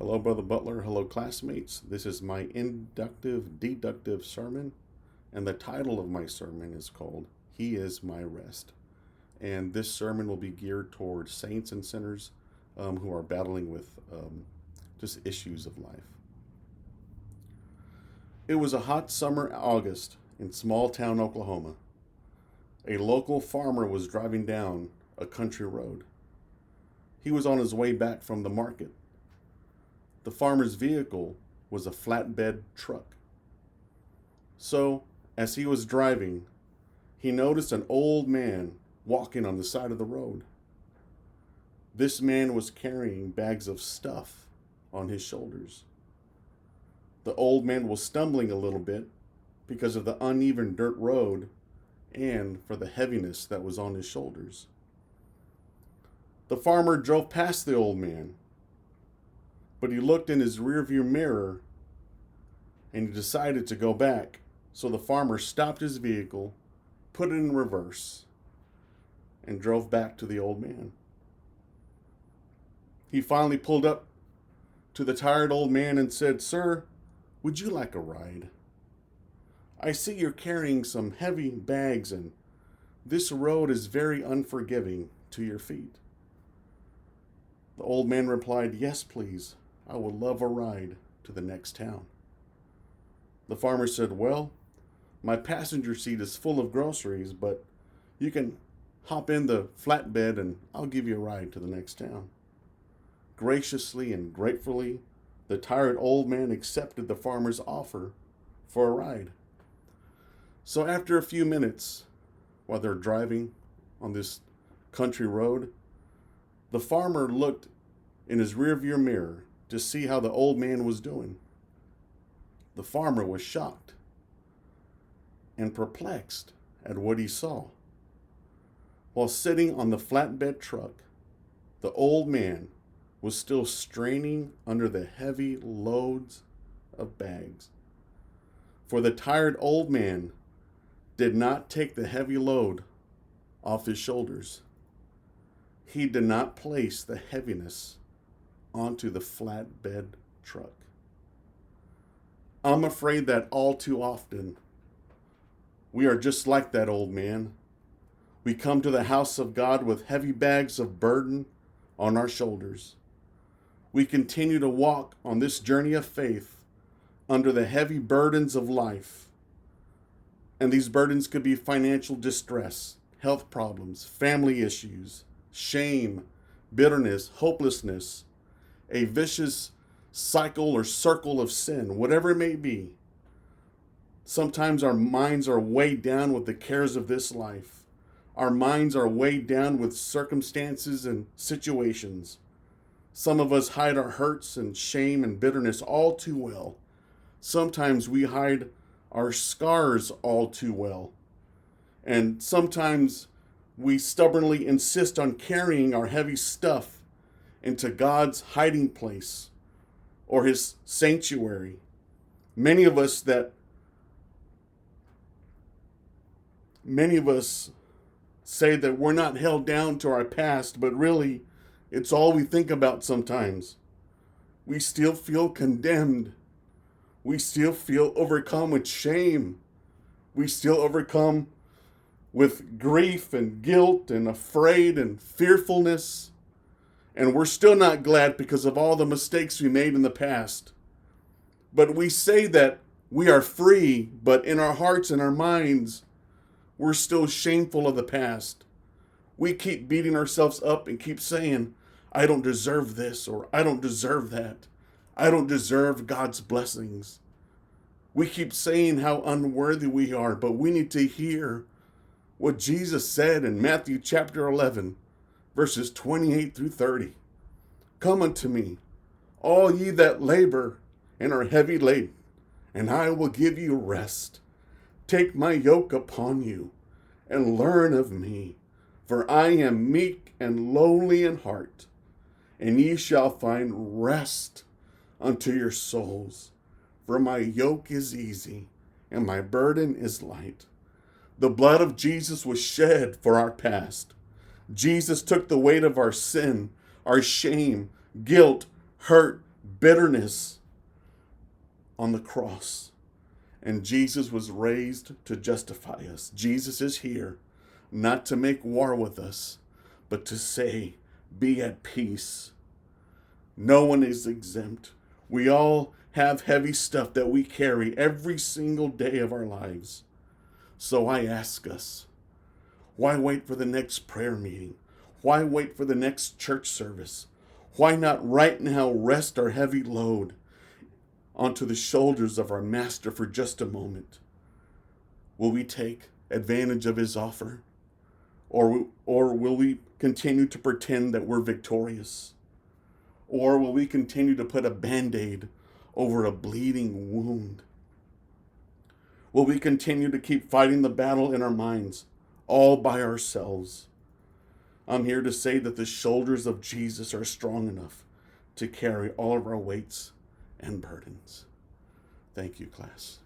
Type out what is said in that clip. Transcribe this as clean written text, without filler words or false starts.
Hello, Brother Butler. Hello, classmates. This is my inductive deductive sermon, and the title of my sermon is called He is My Rest. And this sermon will be geared towards saints and sinners who are battling with just issues of life. It was a hot summer August in small town Oklahoma. A local farmer was driving down a country road. He was on his way back from the market. The farmer's vehicle was a flatbed truck. So, as he was driving, he noticed an old man walking on the side of the road. This man was carrying bags of stuff on his shoulders. The old man was stumbling a little bit because of the uneven dirt road and for the heaviness that was on his shoulders. The farmer drove past the old man, but he looked in his rearview mirror and he decided to go back. So the farmer stopped his vehicle, put it in reverse, and drove back to the old man. He finally pulled up to the tired old man and said, "Sir, would you like a ride? I see you're carrying some heavy bags and this road is very unforgiving to your feet." The old man replied, "Yes, please. I would love a ride to the next town." The farmer said, "Well, my passenger seat is full of groceries, but you can hop in the flatbed and I'll give you a ride to the next town." Graciously and gratefully, the tired old man accepted the farmer's offer for a ride. So after a few minutes, while they're driving on this country road, the farmer looked in his rearview mirror to see how the old man was doing. The farmer was shocked and perplexed at what he saw. While sitting on the flatbed truck, the old man was still straining under the heavy loads of bags. For the tired old man did not take the heavy load off his shoulders. He did not place the heaviness onto the flatbed truck. I'm afraid that all too often we are just like that old man. We come to the house of God with heavy bags of burden on our shoulders. We continue to walk on this journey of faith under the heavy burdens of life. And these burdens could be financial distress, health problems, family issues, shame, bitterness, hopelessness, a vicious cycle or circle of sin, whatever it may be. Sometimes our minds are weighed down with the cares of this life. Our minds are weighed down with circumstances and situations. Some of us hide our hurts and shame and bitterness all too well. Sometimes we hide our scars all too well. And sometimes we stubbornly insist on carrying our heavy stuff into God's hiding place or his sanctuary. Many of us say that we're not held down to our past, but really it's all we think about sometimes. We still feel condemned. We still feel overcome with shame. We still overcome with grief and guilt and afraid and fearfulness. And we're still not glad because of all the mistakes we made in the past. But we say that we are free, but in our hearts and our minds, we're still shameful of the past. We keep beating ourselves up and keep saying, "I don't deserve this," or "I don't deserve that. I don't deserve God's blessings." We keep saying how unworthy we are, but we need to hear what Jesus said in Matthew chapter 11, verses 28 through 30. "Come unto me, all ye that labor and are heavy laden, and I will give you rest. Take my yoke upon you, and learn of me, for I am meek and lowly in heart, and ye shall find rest unto your souls. For my yoke is easy, and my burden is light." The blood of Jesus was shed for our past. Jesus took the weight of our sin, our shame, guilt, hurt, bitterness on the cross. And Jesus was raised to justify us. Jesus is here, not to make war with us, but to say, be at peace. No one is exempt. We all have heavy stuff that we carry every single day of our lives. So I ask us, why wait for the next prayer meeting? Why wait for the next church service? Why not right now rest our heavy load onto the shoulders of our Master for just a moment? Will we take advantage of his offer? Or will we continue to pretend that we're victorious? Or will we continue to put a Band-Aid over a bleeding wound? Will we continue to keep fighting the battle in our minds, all by ourselves? I'm here to say that the shoulders of Jesus are strong enough to carry all of our weights and burdens. Thank you, class.